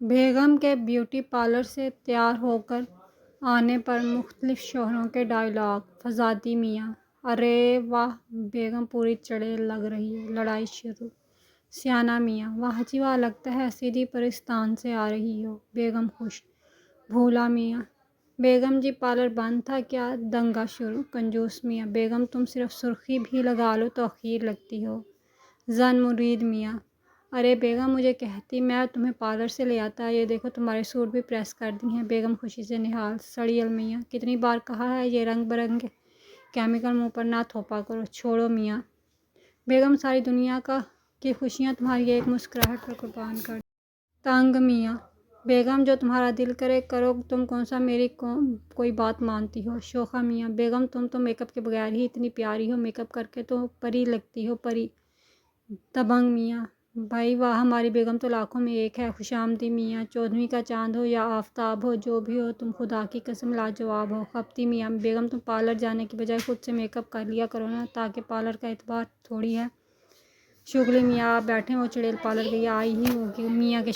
بیگم کے beauty parlour سے تیار ہو کر آنے پر مختلف شوہروں کے ڈائیلاگ۔ فضادی میاں: ارے واہ بیگم پوری چڑیل لگ رہی ہے، لڑائی شروع۔ سیانہ میاں: واہ جی واہ، لگتا ہے سیدھی پرستان سے آ رہی ہو۔ بیگم خوش۔ بھولا میاں: بیگم جی پارلر بند تھا کیا؟ دنگا شروع۔ کنجوس میاں: بیگم تم صرف سرخی بھی لگا لو تو حقیر لگتی ہو۔ زن مرید میاں: ارے بیگم مجھے کہتی میں تمہیں پارلر سے لے آتا، یہ دیکھو تمہارے سوٹ بھی پریس کر دی ہیں۔ بیگم خوشی سے نہال۔ سڑیل میاں: کتنی بار کہا ہے یہ رنگ برنگ کیمیکل منہ پر نہ تھوپا کرو، چھوڑو میاں۔ بیگم ساری دنیا کی خوشیاں تمہاری ایک مسکراہٹ پر قربان کر دیں۔ تنگ میاں: بیگم جو تمہارا دل کرے کرو، تم کون سا میری کوئی بات مانتی ہو۔ شوخا میاں: بیگم تم تو میک اپ کے بغیر ہی اتنی پیاری ہو، میک اپ کر کے تو پری لگتی ہو، پری۔ دبنگ میاں: بھائی واہ ہماری بیگم تو لاکھوں میں ایک ہے۔ خوشامدی میاں: 14ویں کا چاند ہو یا آفتاب ہو، جو بھی ہو تم خدا کی قسم لاجواب ہو۔ خپتی میاں: بیگم تم پارلر جانے کی بجائے خود سے میک اپ کر لیا کرو نا، تاکہ پارلر کا اعتبار تھوڑی ہے۔ شگلی میاں: آپ بیٹھیں، وہ چڑیل پارلر گئی آئی ہی ہوگی۔ میاں کے